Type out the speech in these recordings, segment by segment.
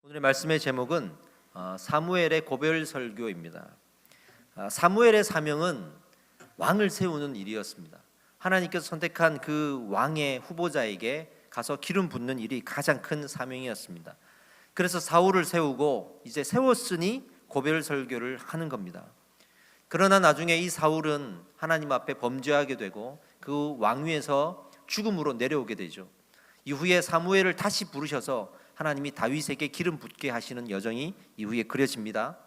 오늘의 말씀의 제목은 사무엘의 고별 설교입니다. 사무엘의 사명은 왕을 세우는 일이었습니다. 하나님께서 선택한 그 왕의 후보자에게 가서 기름 붓는 일이 가장 큰 사명이었습니다. 그래서 사울을 세우고 이제 세웠으니 고별 설교를 하는 겁니다. 그러나 나중에 이 사울은 하나님 앞에 범죄하게 되고 그 왕위에서 죽음으로 내려오게 되죠. 이후에 사무엘을 다시 부르셔서 하나님이 다윗에게 기름 붓게 하시는 여정이 이후에 그려집니다.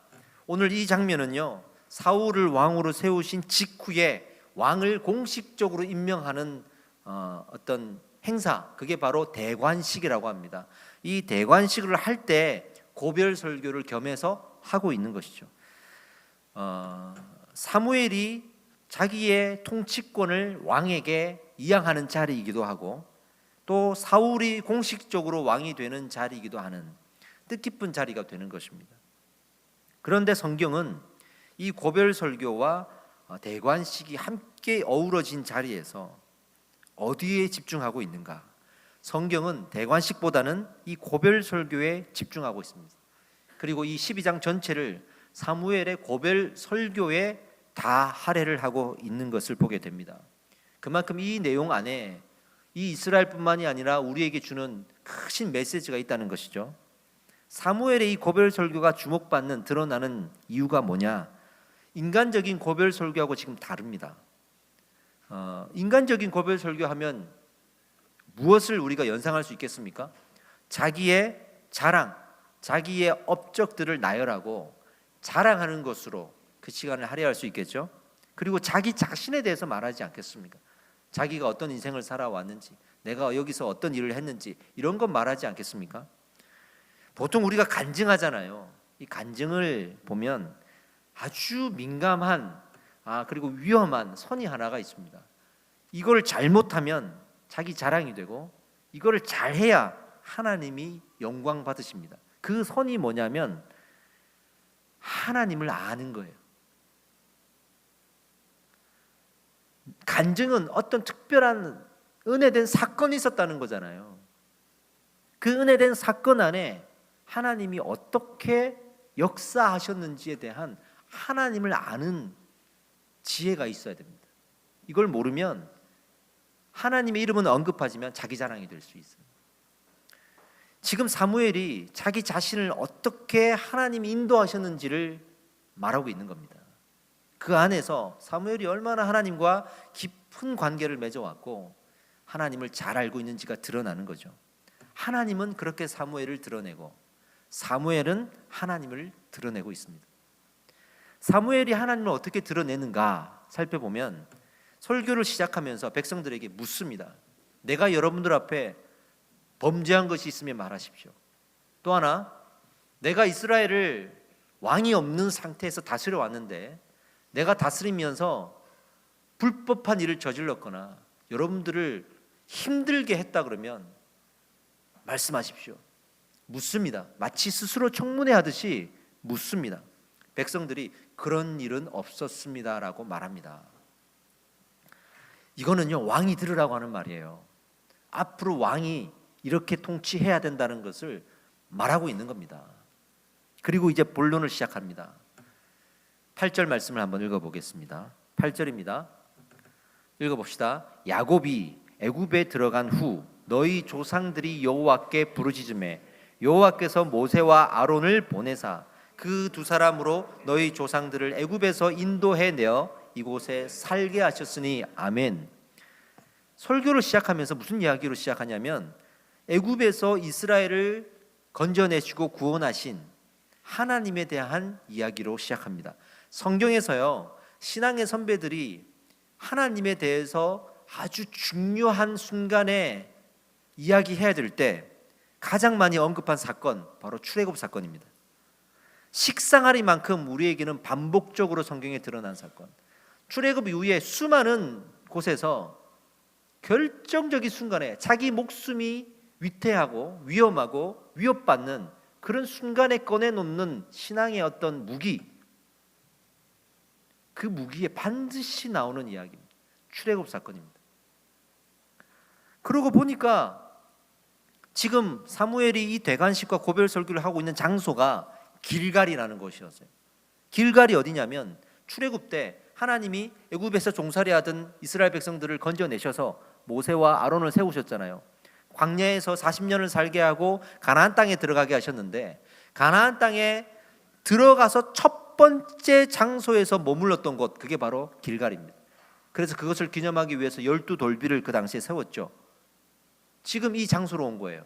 오늘 이 장면은요, 사울을 왕으로 세우신 직후에 왕을 공식적으로 임명하는 어떤 행사, 그게 바로 대관식이라고 합니다. 이 대관식을 할 때 고별 설교를 겸해서 하고 있는 것이죠. 사무엘이 자기의 통치권을 왕에게 이양하는 자리이기도 하고 또 사울이 공식적으로 왕이 되는 자리이기도 하는 뜻깊은 자리가 되는 것입니다. 그런데 성경은 이 고별 설교와 대관식이 함께 어우러진 자리에서 어디에 집중하고 있는가? 성경은 대관식보다는 이 고별 설교에 집중하고 있습니다. 그리고 이 12장 전체를 사무엘의 고별 설교에 다 할애를 하고 있는 것을 보게 됩니다. 그만큼 이 내용 안에 이 이스라엘뿐만이 아니라 우리에게 주는 큰 메시지가 있다는 것이죠. 사무엘의 이 고별 설교가 주목받는 드러나는 이유가 뭐냐? 인간적인 고별 설교하고 지금 다릅니다. 인간적인 고별 설교하면 무엇을 우리가 연상할 수 있겠습니까? 자기의 자랑, 자기의 업적들을 나열하고 자랑하는 것으로 그 시간을 할애할 수 있겠죠. 그리고 자기 자신에 대해서 말하지 않겠습니까? 자기가 어떤 인생을 살아왔는지, 내가 여기서 어떤 일을 했는지 이런 건 말하지 않겠습니까? 보통 우리가 간증하잖아요. 이 간증을 보면 아주 민감한 그리고 위험한 선이 하나가 있습니다. 이걸 잘못하면 자기 자랑이 되고 이거를 잘해야 하나님이 영광 받으십니다. 그 선이 뭐냐면 하나님을 아는 거예요. 간증은 어떤 특별한 은혜된 사건이 있었다는 거잖아요. 그 은혜된 사건 안에 하나님이 어떻게 역사하셨는지에 대한 하나님을 아는 지혜가 있어야 됩니다. 이걸 모르면 하나님의 이름은 언급하지만 자기 자랑이 될 수 있어요. 지금 사무엘이 자기 자신을 어떻게 하나님이 인도하셨는지를 말하고 있는 겁니다. 그 안에서 사무엘이 얼마나 하나님과 깊은 관계를 맺어왔고 하나님을 잘 알고 있는지가 드러나는 거죠. 하나님은 그렇게 사무엘을 드러내고 사무엘은 하나님을 드러내고 있습니다. 사무엘이 하나님을 어떻게 드러내는가 살펴보면 설교를 시작하면서 백성들에게 묻습니다. 내가 여러분들 앞에 범죄한 것이 있으면 말하십시오. 또 하나, 내가 이스라엘을 왕이 없는 상태에서 다스려 왔는데 내가 다스리면서 불법한 일을 저질렀거나 여러분들을 힘들게 했다 그러면 말씀하십시오. 묻습니다. 마치 스스로 청문회 하듯이 묻습니다. 백성들이 그런 일은 없었습니다라고 말합니다. 이거는요, 왕이 들으라고 하는 말이에요. 앞으로 왕이 이렇게 통치해야 된다는 것을 말하고 있는 겁니다. 그리고 이제 본론을 시작합니다. 8절 말씀을 한번 읽어보겠습니다. 8절입니다. 읽어봅시다. 야곱이 애굽에 들어간 후 너희 조상들이 여호와께 부르짖음에 여호와께서 모세와 아론을 보내사 그 두 사람으로 너희 조상들을 애굽에서 인도해 내어 이곳에 살게 하셨으니 아멘. 설교를 시작하면서 무슨 이야기로 시작하냐면 애굽에서 이스라엘을 건져내시고 구원하신 하나님에 대한 이야기로 시작합니다. 성경에서요, 신앙의 선배들이 하나님에 대해서 아주 중요한 순간에 이야기해야 될 때 가장 많이 언급한 사건, 바로 출애굽 사건입니다. 식상하리만큼 우리에게는 반복적으로 성경에 드러난 사건. 출애굽 이후에 수많은 곳에서 결정적인 순간에 자기 목숨이 위태하고 위험하고 위협받는 그런 순간에 꺼내놓는 신앙의 어떤 무기, 그 무기에 반드시 나오는 이야기입니다. 출애굽 사건입니다. 그러고 보니까 지금 사무엘이 이 대관식과 고별 설교를 하고 있는 장소가 길갈이라는 곳이었어요. 길갈이 어디냐면 출애굽 때 하나님이 애굽에서 종살이하던 이스라엘 백성들을 건져내셔서 모세와 아론을 세우셨잖아요. 광야에서 40년을 살게 하고 가나안 땅에 들어가게 하셨는데, 가나안 땅에 들어가서 첫 번째 장소에서 머물렀던 곳, 그게 바로 길갈입니다. 그래서 그것을 기념하기 위해서 12돌비를 그 당시에 세웠죠. 지금 이 장소로 온 거예요.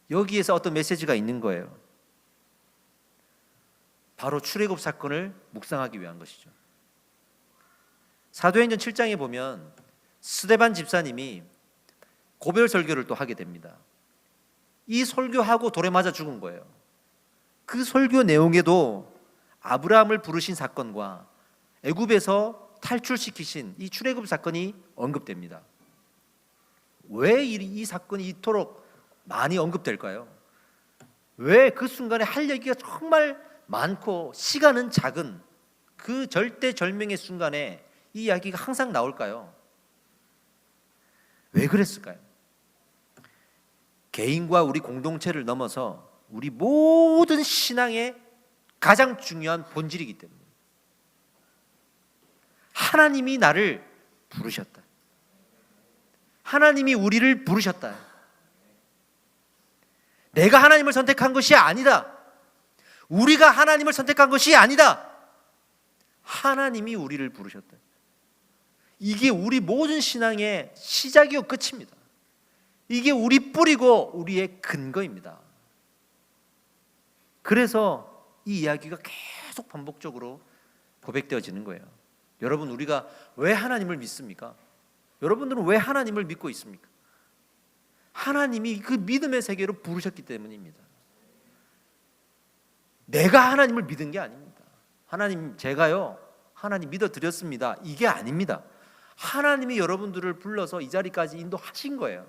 여기에서 어떤 메시지가 있는 거예요. 바로 출애굽 사건을 묵상하기 위한 것이죠. 사도행전 7장에 보면 스데반 집사님이 고별 설교를 또 하게 됩니다. 이 설교하고 돌에 맞아 죽은 거예요. 그 설교 내용에도 아브라함을 부르신 사건과 애굽에서 탈출시키신 이 출애굽 사건이 언급됩니다. 왜 이 사건이 이토록 많이 언급될까요? 왜 그 순간에 할 얘기가 정말 많고 시간은 작은 그 절대절명의 순간에 이 이야기가 항상 나올까요? 왜 그랬을까요? 개인과 우리 공동체를 넘어서 우리 모든 신앙의 가장 중요한 본질이기 때문에 하나님이 나를 부르셨다. 하나님이 우리를 부르셨다. 내가 하나님을 선택한 것이 아니다. 우리가 하나님을 선택한 것이 아니다. 하나님이 우리를 부르셨다. 이게 우리 모든 신앙의 시작이요 끝입니다. 이게 우리 뿌리고 우리의 근거입니다. 그래서 이 이야기가 계속 반복적으로 고백되어지는 거예요. 여러분, 우리가 왜 하나님을 믿습니까? 여러분들은 왜 하나님을 믿고 있습니까? 하나님이 그 믿음의 세계로 부르셨기 때문입니다. 내가 하나님을 믿은 게 아닙니다. 하나님, 제가요 하나님 믿어드렸습니다, 이게 아닙니다. 하나님이 여러분들을 불러서 이 자리까지 인도하신 거예요.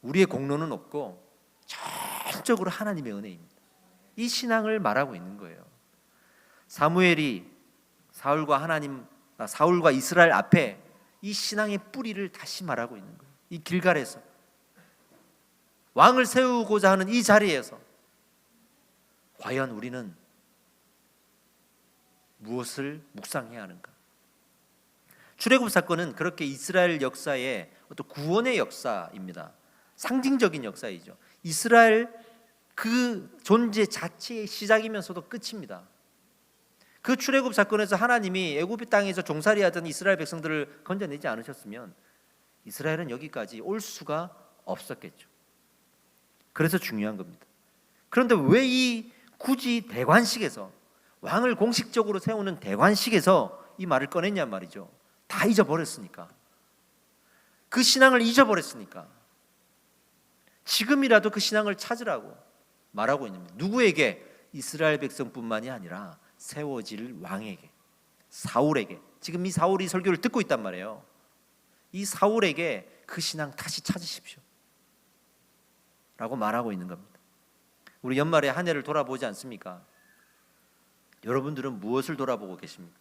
우리의 공로는 없고 전적으로 하나님의 은혜입니다. 이 신앙을 말하고 있는 거예요. 사무엘이 사울과 이스라엘 앞에 이 신앙의 뿌리를 다시 말하고 있는 거예요. 이 길갈에서 왕을 세우고자 하는 이 자리에서 과연 우리는 무엇을 묵상해야 하는가? 출애굽 사건은 그렇게 이스라엘 역사의 어떤 구원의 역사입니다. 상징적인 역사이죠. 이스라엘 그 존재 자체의 시작이면서도 끝입니다. 그 출애굽 사건에서 하나님이 애굽 땅에서 종살이하던 이스라엘 백성들을 건져내지 않으셨으면 이스라엘은 여기까지 올 수가 없었겠죠. 그래서 중요한 겁니다. 그런데 왜 굳이 대관식에서, 왕을 공식적으로 세우는 대관식에서 이 말을 꺼냈냔 말이죠. 다 잊어버렸으니까. 그 신앙을 잊어버렸으니까. 지금이라도 그 신앙을 찾으라고 말하고 있는 겁니다. 누구에게? 이스라엘 백성뿐만이 아니라 세워질 왕에게, 사울에게. 지금 이 사울이 설교를 듣고 있단 말이에요. 이 사울에게 그 신앙 다시 찾으십시오 라고 말하고 있는 겁니다. 우리 연말에 한 해를 돌아보지 않습니까? 여러분들은 무엇을 돌아보고 계십니까?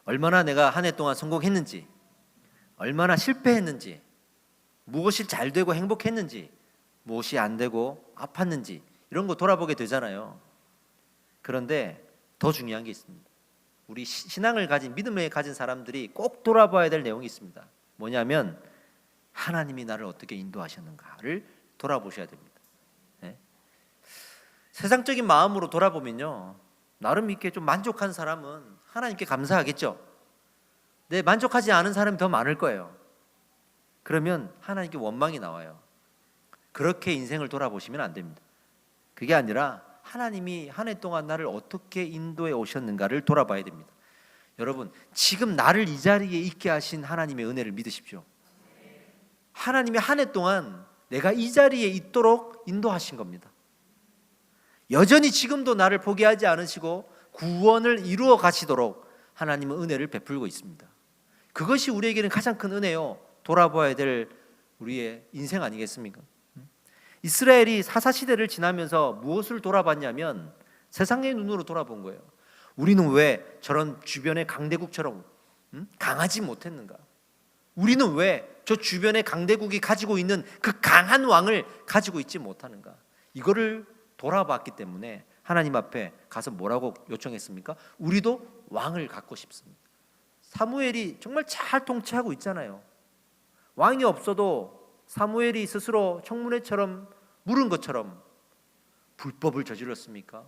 얼마나 내가 한 해 동안 성공했는지, 얼마나 실패했는지, 무엇이 잘 되고 행복했는지, 무엇이 안 되고 아팠는지, 이런 거 돌아보게 되잖아요. 그런데 더 중요한 게 있습니다. 우리 신앙을 가진, 믿음을 가진 사람들이 꼭 돌아봐야 될 내용이 있습니다. 뭐냐면 하나님이 나를 어떻게 인도하셨는가를 돌아보셔야 됩니다. 네? 세상적인 마음으로 돌아보면요, 나름 이렇게 좀 만족한 사람은 하나님께 감사하겠죠. 네, 만족하지 않은 사람이 더 많을 거예요. 그러면 하나님께 원망이 나와요. 그렇게 인생을 돌아보시면 안 됩니다. 그게 아니라 하나님이 한 해 동안 나를 어떻게 인도해 오셨는가를 돌아봐야 됩니다. 여러분, 지금 나를 이 자리에 있게 하신 하나님의 은혜를 믿으십시오. 하나님이 한 해 동안 내가 이 자리에 있도록 인도하신 겁니다. 여전히 지금도 나를 포기하지 않으시고 구원을 이루어 가시도록 하나님은 은혜를 베풀고 있습니다. 그것이 우리에게는 가장 큰 은혜요, 돌아봐야 될 우리의 인생 아니겠습니까? 이스라엘이 사사시대를 지나면서 무엇을 돌아봤냐면 세상의 눈으로 돌아본 거예요. 우리는 왜 저런 주변의 강대국처럼 강하지 못했는가? 우리는 왜 저 주변의 강대국이 가지고 있는 그 강한 왕을 가지고 있지 못하는가? 이거를 돌아봤기 때문에 하나님 앞에 가서 뭐라고 요청했습니까? 우리도 왕을 갖고 싶습니다. 사무엘이 정말 잘 통치하고 있잖아요. 왕이 없어도 사무엘이 스스로 청문회처럼 물은 것처럼 불법을 저질렀습니까?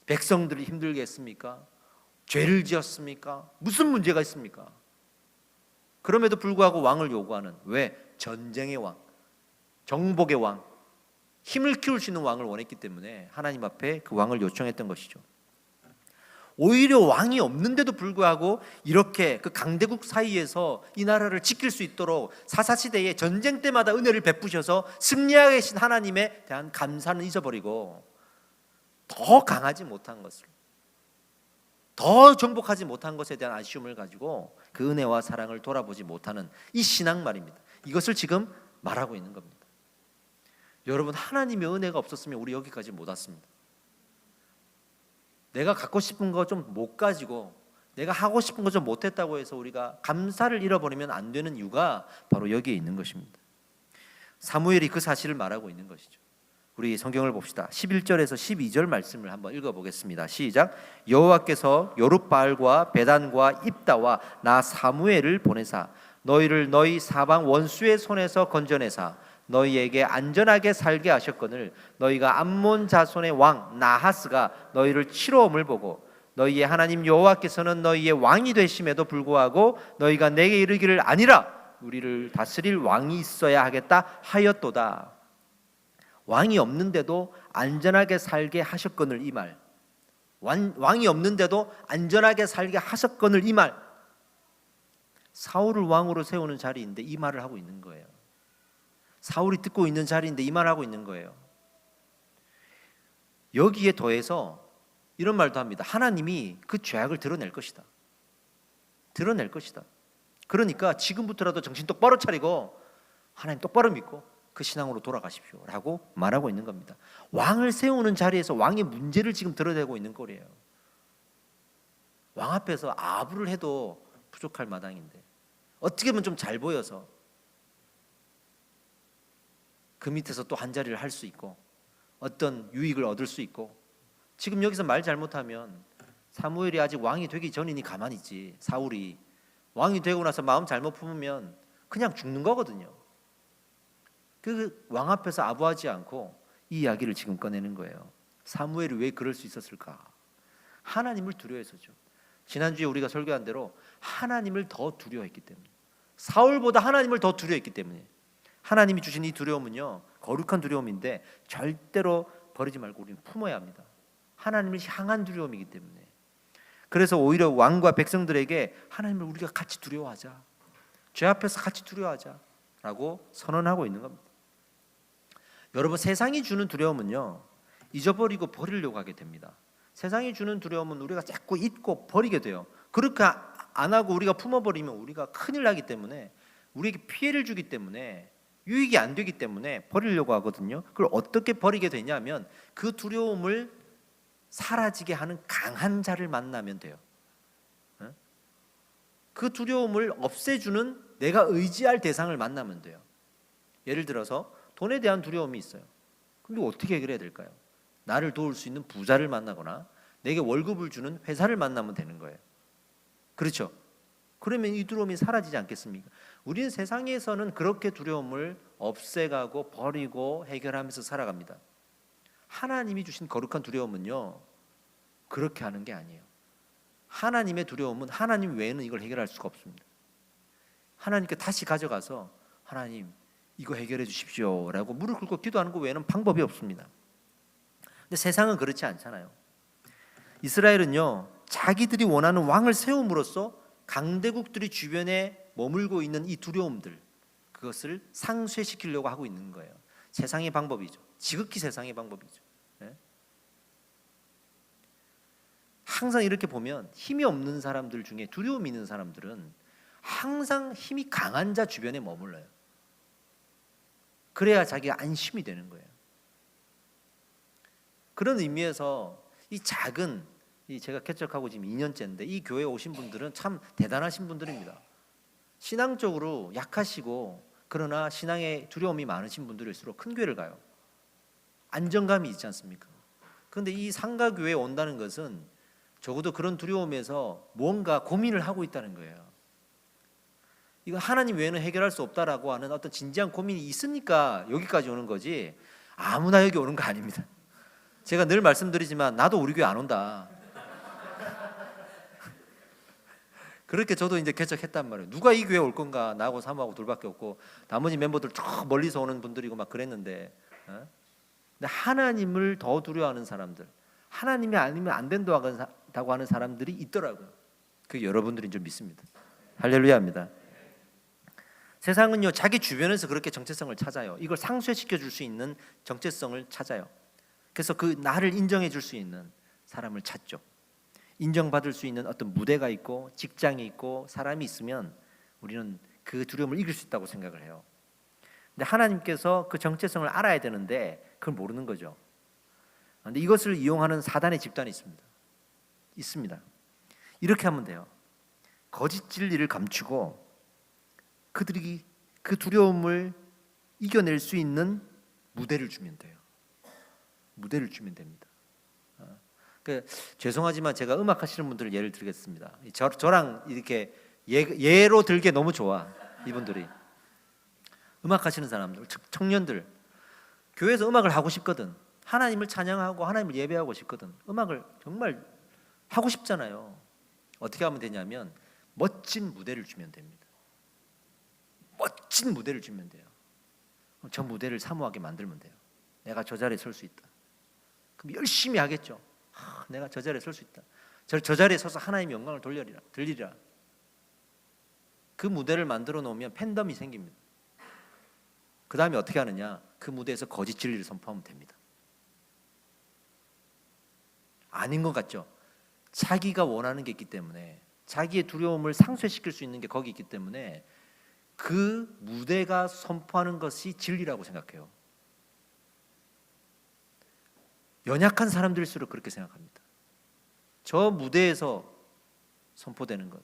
백성들이 힘들게 했습니까? 죄를 지었습니까? 무슨 문제가 있습니까? 그럼에도 불구하고 왕을 요구하는, 왜? 전쟁의 왕, 정복의 왕, 힘을 키울 수 있는 왕을 원했기 때문에 하나님 앞에 그 왕을 요청했던 것이죠. 오히려 왕이 없는데도 불구하고 이렇게 그 강대국 사이에서 이 나라를 지킬 수 있도록 사사시대에 전쟁 때마다 은혜를 베푸셔서 승리하게 하신 하나님에 대한 감사는 잊어버리고 더 강하지 못한 것을, 더 정복하지 못한 것에 대한 아쉬움을 가지고 그 은혜와 사랑을 돌아보지 못하는 이 신앙 말입니다. 이것을 지금 말하고 있는 겁니다. 여러분, 하나님의 은혜가 없었으면 우리 여기까지 못 왔습니다. 내가 갖고 싶은 거 좀 못 가지고, 내가 하고 싶은 거 좀 못했다고 해서 우리가 감사를 잃어버리면 안 되는 이유가 바로 여기에 있는 것입니다. 사무엘이 그 사실을 말하고 있는 것이죠. 우리 성경을 봅시다. 11절에서 12절 말씀을 한번 읽어보겠습니다. 시작. 여호와께서 요룹바알과 베단과 입다와 나 사무엘을 보내사 너희를 너희 사방 원수의 손에서 건져내사 너희에게 안전하게 살게 하셨거늘 너희가 암몬 자손의 왕 나하스가 너희를 치러옴을 보고 너희의 하나님 여호와께서는 너희의 왕이 되심에도 불구하고 너희가 내게 이르기를 아니라 우리를 다스릴 왕이 있어야 하겠다 하였도다. 왕이 없는데도 안전하게 살게 하셨거늘, 이 말. 왕이 없는데도 안전하게 살게 하셨거늘, 이 말. 사울을 왕으로 세우는 자리인데 이 말을 하고 있는 거예요. 사울이 듣고 있는 자리인데 이 말을 하고 있는 거예요. 여기에 더해서 이런 말도 합니다. 하나님이 그 죄악을 드러낼 것이다. 드러낼 것이다. 그러니까 지금부터라도 정신 똑바로 차리고 하나님 똑바로 믿고 그 신앙으로 돌아가십시오 라고 말하고 있는 겁니다. 왕을 세우는 자리에서 왕의 문제를 지금 드러내고 있는 꼴이에요. 왕 앞에서 아부를 해도 부족할 마당인데 어떻게 보면 좀 잘 보여서 그 밑에서 또 한 자리를 할 수 있고 어떤 유익을 얻을 수 있고, 지금 여기서 말 잘못하면 사무엘이 아직 왕이 되기 전이니 가만히 있지, 사울이 왕이 되고 나서 마음 잘못 품으면 그냥 죽는 거거든요. 그 왕 앞에서 아부하지 않고 이 이야기를 지금 꺼내는 거예요. 사무엘이 왜 그럴 수 있었을까? 하나님을 두려워해서죠. 지난주에 우리가 설교한 대로 하나님을 더 두려워했기 때문에, 사울보다 하나님을 더 두려워했기 때문에. 하나님이 주신 이 두려움은요, 거룩한 두려움인데 절대로 버리지 말고 우리는 품어야 합니다. 하나님을 향한 두려움이기 때문에. 그래서 오히려 왕과 백성들에게 하나님을 우리가 같이 두려워하자, 죄 앞에서 같이 두려워하자 라고 선언하고 있는 겁니다. 여러분, 세상이 주는 두려움은요, 잊어버리고 버리려고 하게 됩니다. 세상이 주는 두려움은 우리가 자꾸 잊고 버리게 돼요. 그렇게 안 하고 우리가 품어버리면 우리가 큰일 나기 때문에, 우리에게 피해를 주기 때문에, 유익이 안 되기 때문에 버리려고 하거든요. 그걸 어떻게 버리게 되냐면 그 두려움을 사라지게 하는 강한 자를 만나면 돼요. 그 두려움을 없애주는 내가 의지할 대상을 만나면 돼요. 예를 들어서 돈에 대한 두려움이 있어요. 근데 어떻게 해결해야 될까요? 나를 도울 수 있는 부자를 만나거나 내게 월급을 주는 회사를 만나면 되는 거예요. 그렇죠? 그러면 이 두려움이 사라지지 않겠습니까? 우리는 세상에서는 그렇게 두려움을 없애가고 버리고 해결하면서 살아갑니다. 하나님이 주신 거룩한 두려움은요, 그렇게 하는 게 아니에요. 하나님의 두려움은 하나님 외에는 이걸 해결할 수가 없습니다. 하나님께 다시 가져가서 하나님 이거 해결해 주십시오 라고 무릎 꿇고 기도하는 것 외에는 방법이 없습니다. 근데 세상은 그렇지 않잖아요. 이스라엘은요, 자기들이 원하는 왕을 세움으로써 강대국들이 주변에 머물고 있는 이 두려움들, 그것을 상쇄시키려고 하고 있는 거예요. 세상의 방법이죠. 지극히 세상의 방법이죠. 네? 항상 이렇게 보면 힘이 없는 사람들 중에 두려움이 있는 사람들은 항상 힘이 강한 자 주변에 머물러요. 그래야 자기가 안심이 되는 거예요. 그런 의미에서 이 작은, 제가 개척하고 지금 2년째인데 이 교회에 오신 분들은 참 대단하신 분들입니다. 신앙적으로 약하시고 그러나 신앙에 두려움이 많으신 분들일수록 큰 교회를 가요. 안정감이 있지 않습니까? 그런데 이 상가교회에 온다는 것은 적어도 그런 두려움에서 뭔가 고민을 하고 있다는 거예요. 이건 하나님 외에는 해결할 수 없다라고 하는 어떤 진지한 고민이 있으니까 여기까지 오는 거지, 아무나 여기 오는 거 아닙니다. 제가 늘 말씀드리지만 나도 우리 교회 안 온다. 그렇게 저도 이제 개척했단 말이에요. 누가 이 교회 올 건가? 나하고 사모하고 둘밖에 없고 나머지 멤버들 저 멀리서 오는 분들이고 막 그랬는데, 근데 하나님을 더 두려워하는 사람들, 하나님이 아니면 안 된다고 하는 사람들이 있더라고요. 그 여러분들인 줄 믿습니다. 할렐루야입니다. 세상은요 자기 주변에서 그렇게 정체성을 찾아요. 이걸 상쇄시켜 줄 수 있는 정체성을 찾아요. 그래서 그 나를 인정해 줄 수 있는 사람을 찾죠. 인정받을 수 있는 어떤 무대가 있고 직장이 있고 사람이 있으면 우리는 그 두려움을 이길 수 있다고 생각을 해요. 근데 하나님께서 그 정체성을 알아야 되는데 그걸 모르는 거죠. 근데 이것을 이용하는 사단의 집단이 있습니다. 이렇게 하면 돼요. 거짓 진리를 감추고 그들이 그 두려움을 이겨낼 수 있는 무대를 주면 돼요. 무대를 주면 됩니다. 죄송하지만 제가 음악 하시는 분들을 예를 들겠습니다. 저랑 이렇게 예로 들게 너무 좋아. 이분들이 음악 하시는 사람들, 청년들, 교회에서 음악을 하고 싶거든. 하나님을 찬양하고 하나님을 예배하고 싶거든. 음악을 정말 하고 싶잖아요. 어떻게 하면 되냐면 멋진 무대를 주면 됩니다. 멋진 무대를 주면 돼요. 저 무대를 사모하게 만들면 돼요. 내가 저 자리에 설 수 있다. 그럼 열심히 하겠죠. 내가 저 자리에 설 수 있다. 저 자리에 서서 하나님의 영광을 들리리라. 그 무대를 만들어 놓으면 팬덤이 생깁니다. 그 다음에 어떻게 하느냐? 그 무대에서 거짓 진리를 선포하면 됩니다. 아닌 것 같죠? 자기가 원하는 게 있기 때문에, 자기의 두려움을 상쇄시킬 수 있는 게 거기 있기 때문에 그 무대가 선포하는 것이 진리라고 생각해요. 연약한 사람들일수록 그렇게 생각합니다. 저 무대에서 선포되는 것,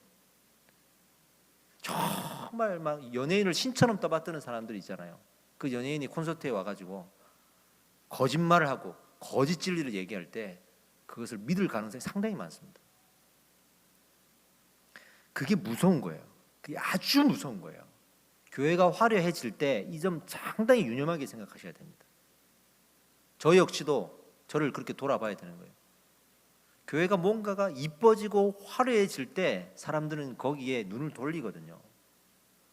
정말 막 연예인을 신처럼 떠받드는 사람들이 있잖아요. 그 연예인이 콘서트에 와가지고 거짓말을 하고 거짓 진리를 얘기할 때 그것을 믿을 가능성이 상당히 많습니다. 그게 무서운 거예요. 그게 아주 무서운 거예요. 교회가 화려해질 때 이 점 상당히 유념하게 생각하셔야 됩니다. 저 역시도 저를 그렇게 돌아봐야 되는 거예요. 교회가 뭔가가 이뻐지고 화려해질 때 사람들은 거기에 눈을 돌리거든요.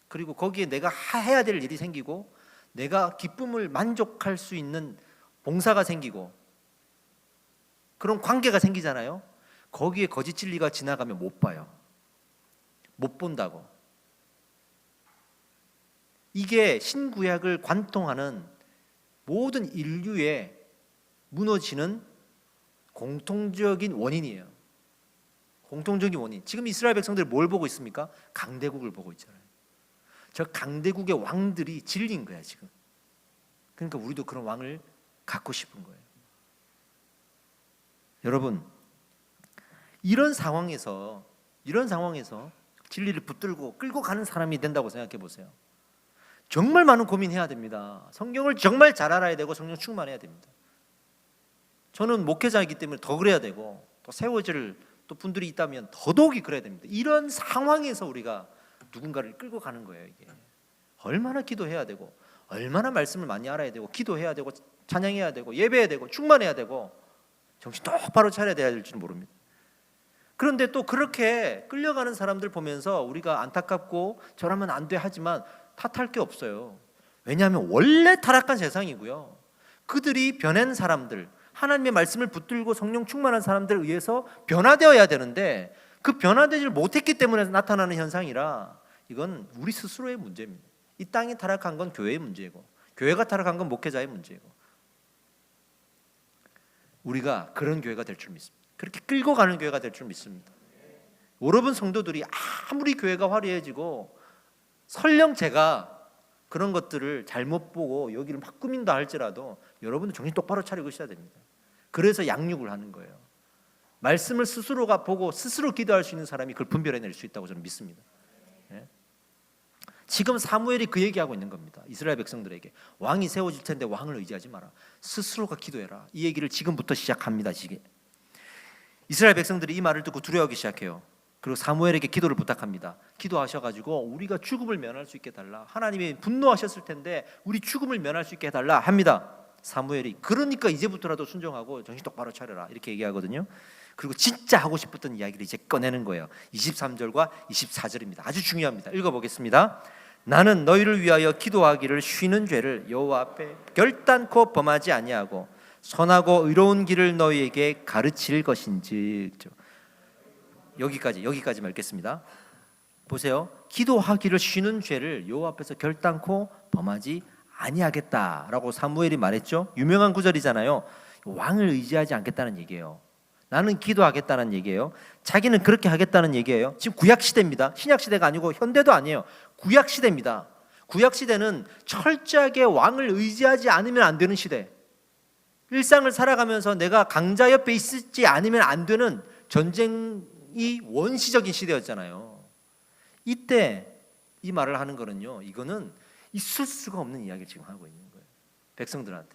그리고 거기에 내가 해야 될 일이 생기고 내가 기쁨을 만족할 수 있는 봉사가 생기고 그런 관계가 생기잖아요. 거기에 거짓 진리가 지나가면 못 봐요. 못 본다고. 이게 신구약을 관통하는 모든 인류의 무너지는 공통적인 원인이에요. 공통적인 원인. 지금 이스라엘 백성들이 뭘 보고 있습니까? 강대국을 보고 있잖아요. 저 강대국의 왕들이 질린 거야 지금. 그러니까 우리도 그런 왕을 갖고 싶은 거예요. 여러분, 이런 상황에서 진리를 붙들고 끌고 가는 사람이 된다고 생각해 보세요. 정말 많은 고민해야 됩니다. 성경을 정말 잘 알아야 되고 성령 충만해야 됩니다. 저는 목회자이기 때문에 더 그래야 되고 또 세워질 또 분들이 있다면 더더욱이 그래야 됩니다. 이런 상황에서 우리가 누군가를 끌고 가는 거예요. 이게 얼마나 기도해야 되고 얼마나 말씀을 많이 알아야 되고 기도해야 되고 찬양해야 되고 예배해야 되고 충만해야 되고 정신 똑바로 차려야 될지는 모릅니다. 그런데 또 그렇게 끌려가는 사람들 보면서 우리가 안타깝고 저라면 안 돼 하지만 탓할 게 없어요. 왜냐하면 원래 타락한 세상이고요. 그들이 변한 사람들, 하나님의 말씀을 붙들고 성령 충만한 사람들에 의해서 변화되어야 되는데 그 변화되지 못했기 때문에 나타나는 현상이라 이건 우리 스스로의 문제입니다. 이 땅이 타락한 건 교회의 문제고 교회가 타락한 건 목회자의 문제고 우리가 그런 교회가 될 줄 믿습니다. 그렇게 끌고 가는 교회가 될 줄 믿습니다. 여러분 성도들이 아무리 교회가 화려해지고 설령 제가 그런 것들을 잘못 보고 여기를 막 꾸민다 할지라도 여러분은 정신 똑바로 차리고 있어야 됩니다. 그래서 양육을 하는 거예요. 말씀을 스스로가 보고 스스로 기도할 수 있는 사람이 그걸 분별해낼 수 있다고 저는 믿습니다. 예? 지금 사무엘이 그 얘기하고 있는 겁니다. 이스라엘 백성들에게 왕이 세워질 텐데 왕을 의지하지 마라. 스스로가 기도해라. 이 얘기를 지금부터 시작합니다. 지금 이스라엘 백성들이 이 말을 듣고 두려워하기 시작해요. 그리고 사무엘에게 기도를 부탁합니다. 기도하셔가지고 우리가 죽음을 면할 수 있게 해달라. 하나님이 분노하셨을 텐데 우리 죽음을 면할 수 있게 해달라 합니다. 사무엘이 그러니까 이제부터라도 순종하고 정신 똑바로 차려라 이렇게 얘기하거든요. 그리고 진짜 하고 싶었던 이야기를 이제 꺼내는 거예요. 23절과 24절입니다. 아주 중요합니다. 읽어보겠습니다. 나는 너희를 위하여 기도하기를 쉬는 죄를 여호와 앞에 결단코 범하지 아니하고 선하고 의로운 길을 너희에게 가르칠 것인지. 여기까지만 읽겠습니다. 보세요. 기도하기를 쉬는 죄를 여호와 앞에서 결단코 범하지 아니하겠다라고 사무엘이 말했죠. 유명한 구절이잖아요. 왕을 의지하지 않겠다는 얘기예요. 나는 기도하겠다는 얘기예요. 자기는 그렇게 하겠다는 얘기예요. 지금 구약 시대입니다. 신약 시대가 아니고 현대도 아니에요. 구약 시대입니다. 구약 시대는 철저하게 왕을 의지하지 않으면 안 되는 시대. 일상을 살아가면서 내가 강자 옆에 있지 않으면 안 되는 전쟁이 원시적인 시대였잖아요. 이때 이 말을 하는 거는요, 이거는 있을 수가 없는 이야기를 지금 하고 있는 거예요. 백성들한테.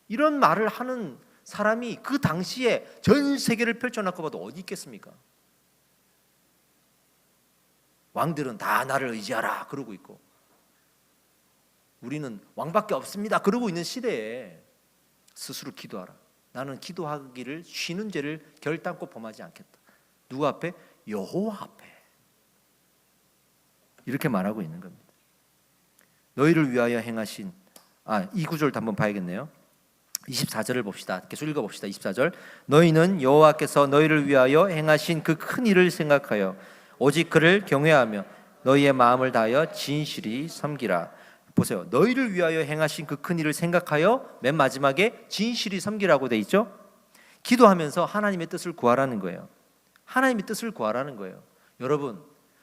이런 말을 하는 사람이 그 당시에 전 세계를 펼쳐놓고 봐도 어디 있겠습니까? 왕들은 다 나를 의지하라 그러고 있고 우리는 왕밖에 없습니다 그러고 있는 시대에 스스로 기도하라. 나는 기도하기를 쉬는 죄를 결단코 범하지 않겠다. 누구 앞에? 여호와 앞에. 이렇게 말하고 있는 겁니다. 너희를 위하여 행하신 이 구절도 한번 봐야겠네요. 24절을 봅시다. 계속 읽어봅시다. 24절. 너희는 여호와께서 너희를 위하여 행하신 그 큰 일을 생각하여 오직 그를 경외하며 너희의 마음을 다하여 진실히 섬기라. 보세요. 너희를 위하여 행하신 그 큰 일을 생각하여 맨 마지막에 진실히 섬기라고 돼 있죠. 기도하면서 하나님의 뜻을 구하라는 거예요. 하나님의 뜻을 구하라는 거예요. 여러분,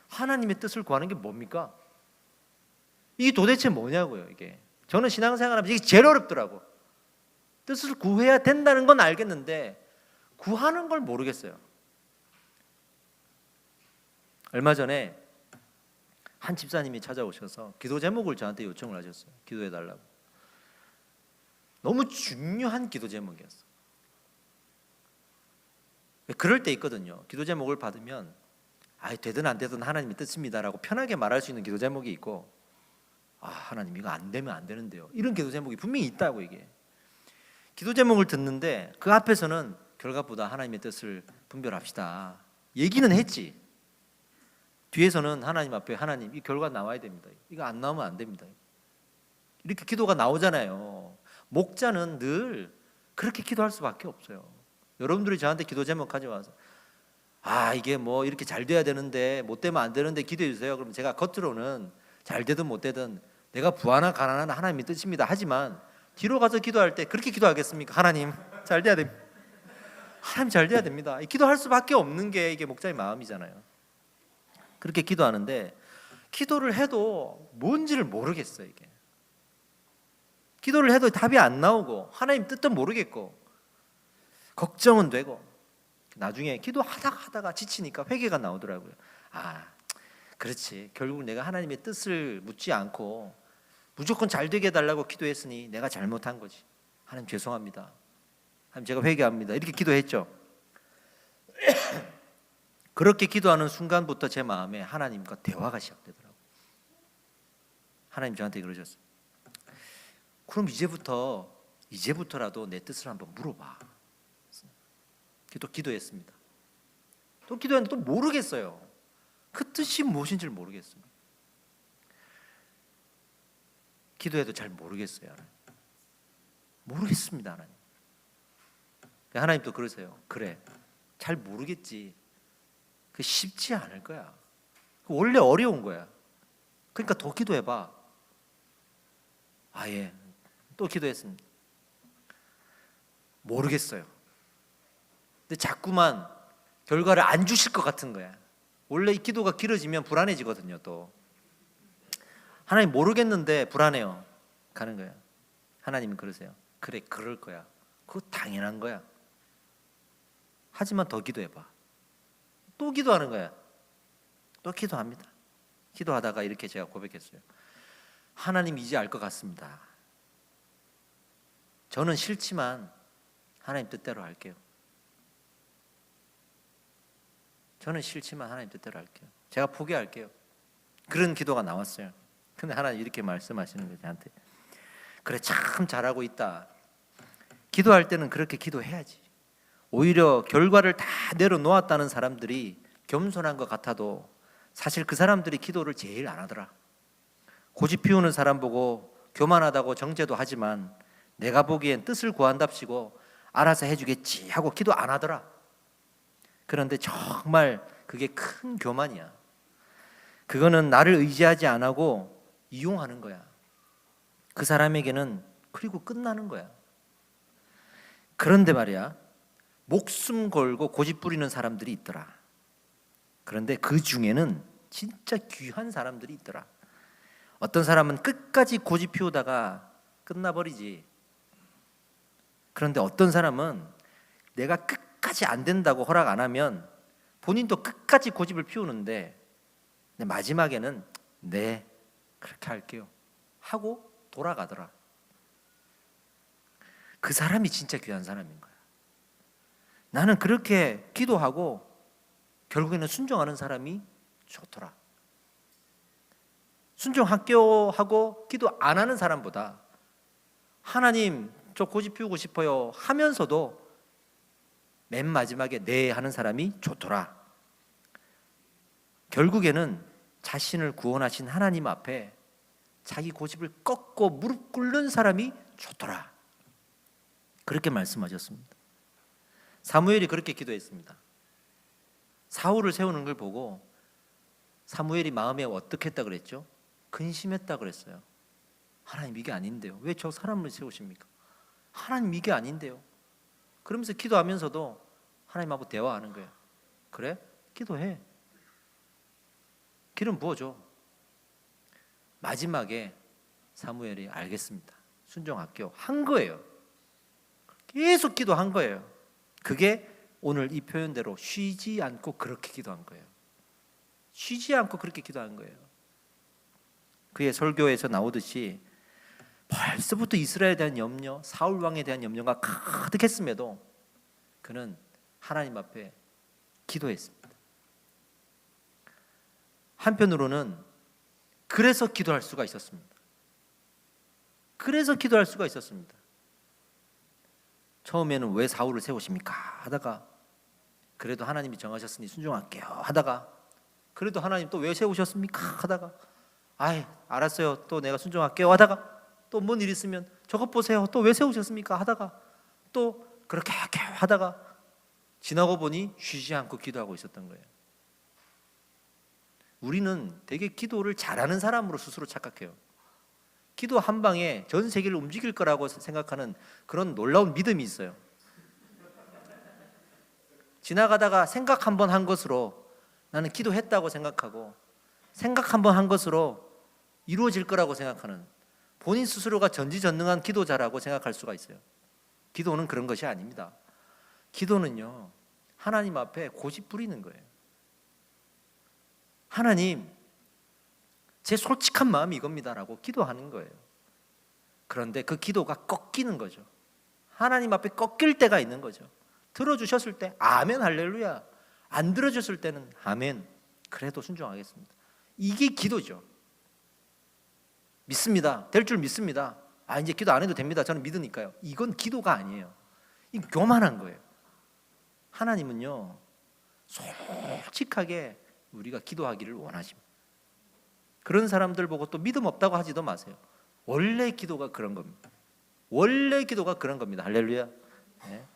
하나님의 뜻을 구하는 게 뭡니까? 이게 도대체 뭐냐고요. 이게 저는 신앙생활하면서 이게 제일 어렵더라고. 뜻을 구해야 된다는 건 알겠는데 구하는 걸 모르겠어요. 얼마 전에 한 집사님이 찾아오셔서 기도 제목을 저한테 요청을 하셨어요. 기도해 달라고. 너무 중요한 기도 제목이었어요. 그럴 때 있거든요. 기도 제목을 받으면 되든 안 되든 하나님의 뜻입니다라고 편하게 말할 수 있는 기도 제목이 있고 하나님 이거 안 되면 안 되는데요. 이런 기도 제목이 분명히 있다고. 이게 기도 제목을 듣는데 그 앞에서는 결과보다 하나님의 뜻을 분별합시다 얘기는 했지. 뒤에서는 하나님 앞에 하나님 이 결과 나와야 됩니다. 이거 안 나오면 안 됩니다. 이렇게 기도가 나오잖아요. 목자는 늘 그렇게 기도할 수밖에 없어요. 여러분들이 저한테 기도 제목 가져와서 이게 뭐 이렇게 잘 돼야 되는데 못 되면 안 되는데 기도해 주세요. 그럼 제가 겉으로는 잘 되든 못 되든 내가 부하나 가난한 하나님의 뜻입니다 하지만 뒤로 가서 기도할 때 그렇게 기도하겠습니까? 하나님 잘 돼야 됩니다. 하나님 잘 돼야 됩니다. 기도할 수밖에 없는 게 이게 목자의 마음이잖아요. 그렇게 기도하는데 기도를 해도 뭔지를 모르겠어요. 이게 기도를 해도 답이 안 나오고 하나님 뜻도 모르겠고 걱정은 되고 나중에 기도하다가 지치니까 회개가 나오더라고요. 그렇지. 결국 내가 하나님의 뜻을 묻지 않고 무조건 잘 되게 해달라고 기도했으니 내가 잘못한 거지. 하나님 죄송합니다. 하나님 제가 회개합니다. 이렇게 기도했죠. 그렇게 기도하는 순간부터 제 마음에 하나님과 대화가 시작되더라고요. 하나님 저한테 그러셨어요. 그럼 이제부터라도 내 뜻을 한번 물어봐. 또 기도했습니다. 또 기도했는데 또 모르겠어요. 그 뜻이 무엇인지를 모르겠습니다. 기도해도 잘 모르겠어요. 모르겠습니다. 하나님. 하나님 또 그러세요. 그래, 잘 모르겠지. 그 쉽지 않을 거야. 원래 어려운 거야. 그러니까 더 기도해봐. 예. 또 기도했습니다. 모르겠어요. 근데 자꾸만 결과를 안 주실 것 같은 거야. 원래 이 기도가 길어지면 불안해지거든요. 또 하나님 모르겠는데 불안해요. 가는 거야. 하나님은 그러세요. 그래, 그럴 거야. 그거 당연한 거야. 하지만 더 기도해봐. 또 기도하는 거야. 또 기도합니다. 기도하다가 이렇게 제가 고백했어요. 하나님 이제 알 것 같습니다. 저는 싫지만 하나님 뜻대로 할게요. 저는 싫지만 하나님 뜻대로 할게요. 제가 포기할게요. 그런 기도가 나왔어요. 근데 하나님 이렇게 말씀하시는 거예요, 저한테. 그래, 참 잘하고 있다. 기도할 때는 그렇게 기도해야지. 오히려 결과를 다 내려놓았다는 사람들이 겸손한 것 같아도 사실 그 사람들이 기도를 제일 안 하더라. 고집 피우는 사람 보고 교만하다고 정죄도 하지만 내가 보기엔 뜻을 구한답시고 알아서 해주겠지 하고 기도 안 하더라. 그런데 정말 그게 큰 교만이야. 그거는 나를 의지하지 안 하고 이용하는 거야. 그 사람에게는 그리고 끝나는 거야. 그런데 말이야, 목숨 걸고 고집 부리는 사람들이 있더라. 그런데 그 중에는 진짜 귀한 사람들이 있더라. 어떤 사람은 끝까지 고집 피우다가 끝나버리지. 그런데 어떤 사람은 내가 끝까지 안 된다고 허락 안 하면 본인도 끝까지 고집을 피우는데 마지막에는 네, 그렇게 할게요 하고 돌아가더라. 그 사람이 진짜 귀한 사람인 거야. 나는 그렇게 기도하고 결국에는 순종하는 사람이 좋더라. 순종할게요 하고 기도 안 하는 사람보다 하나님 저 고집 피우고 싶어요 하면서도 맨 마지막에 네 하는 사람이 좋더라. 결국에는 자신을 구원하신 하나님 앞에 자기 고집을 꺾고 무릎 꿇는 사람이 좋더라. 그렇게 말씀하셨습니다. 사무엘이 그렇게 기도했습니다. 사울을 세우는 걸 보고 사무엘이 마음에 어떻게 했다 그랬죠? 근심했다 그랬어요. 하나님 이게 아닌데요. 왜 저 사람을 세우십니까? 하나님 이게 아닌데요. 그러면서 기도하면서도 하나님하고 대화하는 거예요. 그래? 기도해. 기름 부어줘. 마지막에 사무엘이 알겠습니다. 순종할게요. 한 거예요. 계속 기도한 거예요. 그게 오늘 이 표현대로 쉬지 않고 그렇게 기도한 거예요. 쉬지 않고 그렇게 기도한 거예요. 그의 설교에서 나오듯이 벌써부터 이스라엘에 대한 염려, 사울 왕에 대한 염려가 가득했음에도 그는 하나님 앞에 기도했습니다. 한편으로는 그래서 기도할 수가 있었습니다. 그래서 기도할 수가 있었습니다. 처음에는 왜 사울을 세우십니까? 하다가 그래도 하나님이 정하셨으니 순종할게요 하다가 그래도 하나님 또 왜 세우셨습니까? 하다가 아이 알았어요 또 내가 순종할게요 하다가 또 뭔 일 있으면 저것 보세요 또 왜 세우셨습니까? 하다가 또 그렇게 할게요 하다가 지나고 보니 쉬지 않고 기도하고 있었던 거예요. 우리는 되게 기도를 잘하는 사람으로 스스로 착각해요. 기도 한 방에 전 세계를 움직일 거라고 생각하는 그런 놀라운 믿음이 있어요. 지나가다가 생각 한번 한 것으로 나는 기도했다고 생각하고 생각 한번 한 것으로 이루어질 거라고 생각하는 본인 스스로가 전지전능한 기도자라고 생각할 수가 있어요. 기도는 그런 것이 아닙니다. 기도는요 하나님 앞에 고집 부리는 거예요. 하나님 제 솔직한 마음이 이겁니다라고 기도하는 거예요. 그런데 그 기도가 꺾이는 거죠. 하나님 앞에 꺾일 때가 있는 거죠. 들어주셨을 때 아멘 할렐루야, 안 들어줬을 때는 아멘 그래도 순종하겠습니다. 이게 기도죠. 믿습니다. 될 줄 믿습니다. 아 이제 기도 안 해도 됩니다. 저는 믿으니까요. 이건 기도가 아니에요. 이건 교만한 거예요. 하나님은요 솔직하게 우리가 기도하기를 원하십니다. 그런 사람들 보고 또 믿음 없다고 하지도 마세요. 원래 기도가 그런 겁니다. 원래 기도가 그런 겁니다. 할렐루야. 네.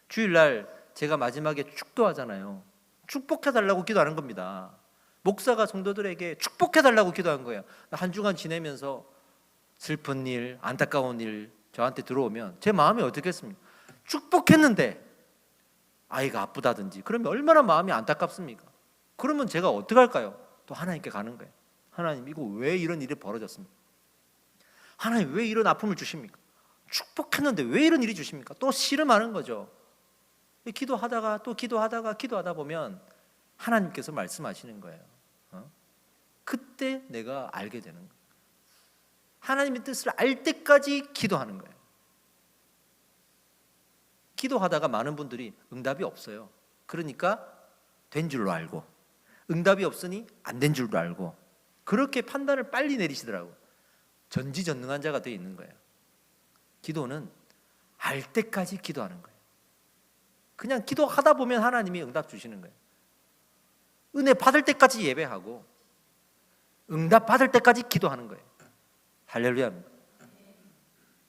주일날 제가 마지막에 축도하잖아요. 축복해달라고 기도하는 겁니다. 목사가 성도들에게 축복해달라고 기도한 거예요. 한 주간 지내면서 슬픈 일, 안타까운 일 저한테 들어오면 제 마음이 어떻겠습니까? 축복했는데 아이가 아프다든지 그러면 얼마나 마음이 안타깝습니까? 그러면 제가 어떻게 할까요? 또 하나님께 가는 거예요. 하나님 이거 왜 이런 일이 벌어졌습니까? 하나님 왜 이런 아픔을 주십니까? 축복했는데 왜 이런 일이 주십니까? 또 씨름하는 거죠. 기도하다가 또 기도하다 보면 하나님께서 말씀하시는 거예요. 그때 내가 알게 되는 거예요. 하나님의 뜻을 알 때까지 기도하는 거예요. 기도하다가 많은 분들이 응답이 없어요. 그러니까 된 줄로 알고, 응답이 없으니 안 된 줄로 알고, 그렇게 판단을 빨리 내리시더라고요. 전지전능한 자가 되어 있는 거예요. 기도는 알 때까지 기도하는 거예요. 그냥 기도하다 보면 하나님이 응답 주시는 거예요. 은혜 받을 때까지 예배하고 응답 받을 때까지 기도하는 거예요. 할렐루야.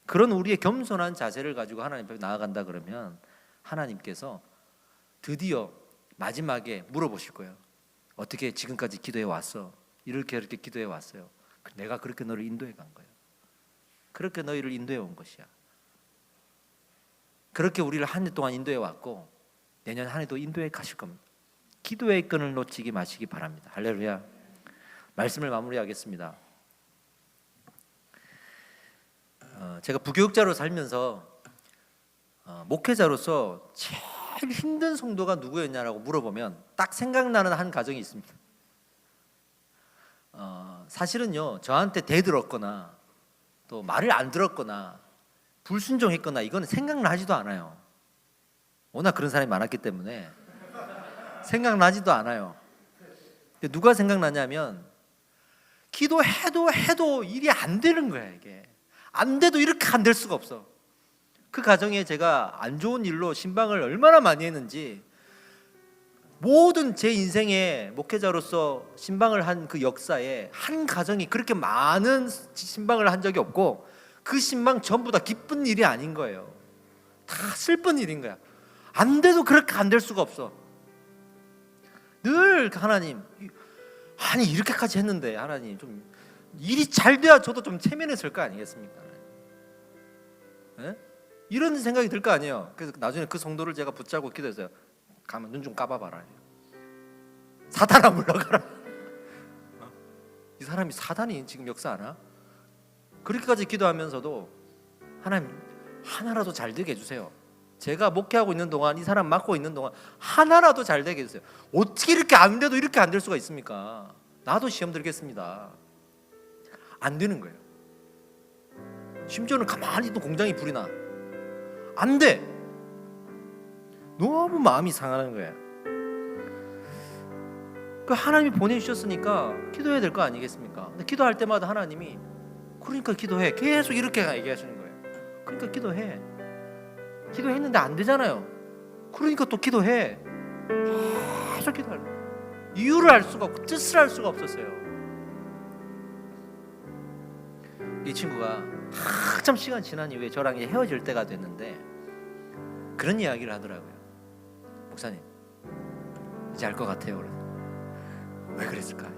그런 우리의 겸손한 자세를 가지고 하나님 앞에 나아간다 그러면 하나님께서 드디어 마지막에 물어보실 거예요. 어떻게 지금까지 기도해 왔어? 이렇게 기도해 왔어요. 내가 그렇게 너를 인도해 간 거예요. 그렇게 너희를 인도해 온 것이야. 그렇게 우리를 한 해 동안 인도해 왔고 내년 한 해도 인도해 가실 겁니다. 기도의 끈을 놓치지 마시기 바랍니다. 할렐루야. 말씀을 마무리하겠습니다. 제가 부교육자로 살면서 목회자로서 제일 힘든 성도가 누구였냐라고 물어보면 딱 생각나는 한 가정이 있습니다. 사실은요, 저한테 대들었거나 또 말을 안 들었거나 불순종했거나 이거는 생각나지도 않아요. 워낙 그런 사람이 많았기 때문에 생각나지도 않아요. 근데 누가 생각나냐면 기도해도 일이 안 되는 거야. 이게 안 돼도 이렇게 안 될 수가 없어. 그 가정에 제가 안 좋은 일로 신방을 얼마나 많이 했는지, 모든 제 인생에 목회자로서 신방을 한 그 역사에 한 가정이 그렇게 많은 신방을 한 적이 없고, 그 신방 전부 다 기쁜 일이 아닌 거예요. 다 슬픈 일인 거야. 안 돼도 그렇게 안 될 수가 없어. 늘 하나님, 아니 이렇게까지 했는데 하나님 좀 일이 잘 돼야 저도 좀 체면했을 거 아니겠습니까? 네? 이런 생각이 들 거 아니에요. 그래서 나중에 그 성도를 제가 붙잡고 기도했어요. 가면 눈 좀 감아봐라. 사탄아 물러가라. 이 사람이 사단이 지금 역사하나? 그렇게까지 기도하면서도 하나님 하나라도 잘 되게 해주세요. 제가 목회하고 있는 동안, 이 사람 맡고 있는 동안 하나라도 잘 되게 해주세요. 어떻게 이렇게 안 돼도 이렇게 안 될 수가 있습니까? 나도 시험 들겠습니다. 안 되는 거예요. 심지어는 가만히 또 공장이 불이 나. 안 돼. 너무 마음이 상하는 거예요. 그 하나님이 보내주셨으니까 기도해야 될 거 아니겠습니까? 근데 기도할 때마다 하나님이 그러니까 기도해. 계속 이렇게 얘기하시는 거예요. 그러니까 기도해. 기도했는데 안 되잖아요. 그러니까 또 기도해. 계속 기도할 거예요. 이유를 알 수가 없고 뜻을 알 수가 없었어요. 이 친구가 한참 시간 지난 이후에 저랑 이제 헤어질 때가 됐는데 그런 이야기를 하더라고요. 목사님, 이제 알 것 같아요. 왜 그랬을까?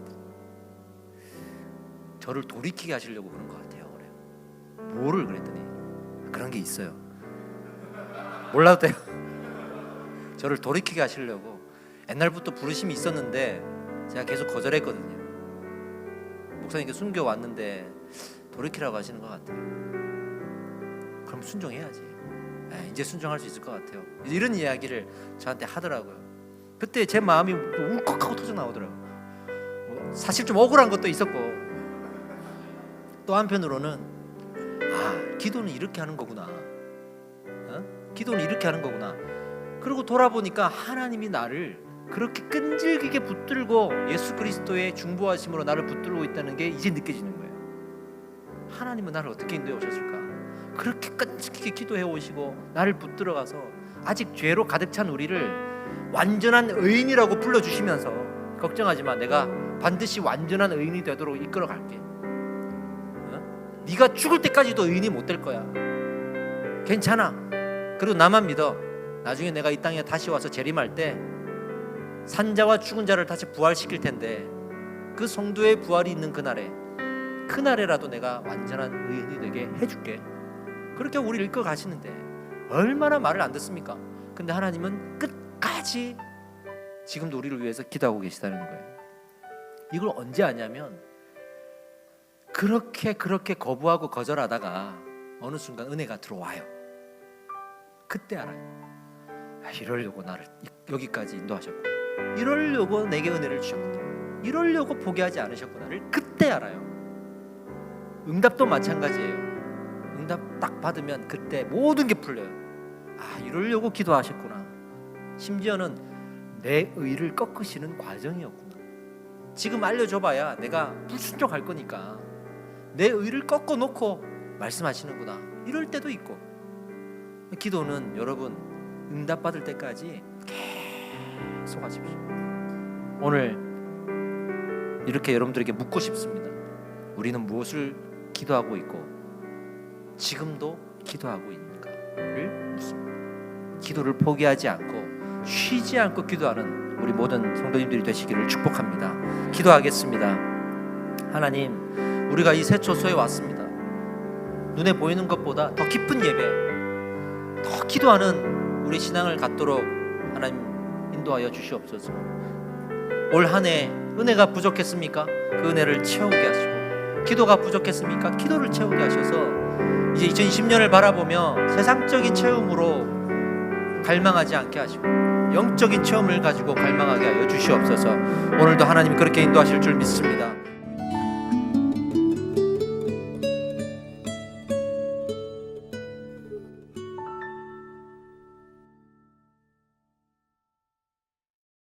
저를 돌이키게 하시려고 그런 것 같아요. 그래요. 뭐를 그랬더니 그런 게 있어요. 몰라도 돼요. 저를 돌이키게 하시려고 옛날부터 부르심이 있었는데 제가 계속 거절했거든요. 목사님께 순교 왔는데 돌이키라고 하시는 것 같아요. 그럼 순종해야지. 이제 순종할 수 있을 것 같아요. 이런 이야기를 저한테 하더라고요. 그때 제 마음이 울컥하고 터져 나오더라고요. 사실 좀 억울한 것도 있었고, 또 한편으로는 기도는 이렇게 하는 거구나. 기도는 이렇게 하는 거구나. 그리고 돌아보니까 하나님이 나를 그렇게 끈질기게 붙들고 예수 그리스도의 중보하심으로 나를 붙들고 있다는 게 이제 느껴지는 거예요. 하나님은 나를 어떻게 인도해 오셨을까? 그렇게 끈질기게 기도해 오시고 나를 붙들어가서 아직 죄로 가득 찬 우리를 완전한 의인이라고 불러주시면서 걱정하지 마, 내가 반드시 완전한 의인이 되도록 이끌어갈게. 네가 죽을 때까지도 의인이 못 될 거야. 괜찮아. 그리고 나만 믿어. 나중에 내가 이 땅에 다시 와서 재림할 때 산자와 죽은 자를 다시 부활시킬 텐데 그 성도의 부활이 있는 그날에라도 내가 완전한 의인이 되게 해줄게. 그렇게 우리를 이끌어 가시는데 얼마나 말을 안 듣습니까? 근데 하나님은 끝까지 지금도 우리를 위해서 기도하고 계시다는 거예요. 이걸 언제 아냐면 그렇게 거부하고 거절하다가 어느 순간 은혜가 들어와요. 그때 알아요. 이러려고 나를 여기까지 인도하셨고, 이러려고 내게 은혜를 주셨구나. 이러려고 포기하지 않으셨구나를 그때 알아요. 응답도 마찬가지예요. 응답 딱 받으면 그때 모든 게 풀려요. 아, 이러려고 기도하셨구나. 심지어는 내 의를 꺾으시는 과정이었구나. 지금 알려줘봐야 내가 불순종할 거니까 내 의를 꺾어놓고 말씀하시는구나. 이럴 때도 있고. 기도는 여러분 응답받을 때까지 계속 하십시오. 오늘 이렇게 여러분들에게 묻고 싶습니다. 우리는 무엇을 기도하고 있고 지금도 기도하고 있는가를 묻습니다. 기도를 포기하지 않고 쉬지 않고 기도하는 우리 모든 성도님들이 되시기를 축복합니다. 기도하겠습니다. 하나님, 우리가 이 새초소에 왔습니다. 눈에 보이는 것보다 더 깊은 예배, 더 기도하는 우리 신앙을 갖도록 하나님 인도하여 주시옵소서. 올 한 해 은혜가 부족했습니까? 그 은혜를 채우게 하시고, 기도가 부족했습니까? 기도를 채우게 하셔서 이제 2020년을 바라보며 세상적인 체험으로 갈망하지 않게 하시고 영적인 체험을 가지고 갈망하게 하여 주시옵소서. 오늘도 하나님 그렇게 인도하실 줄 믿습니다.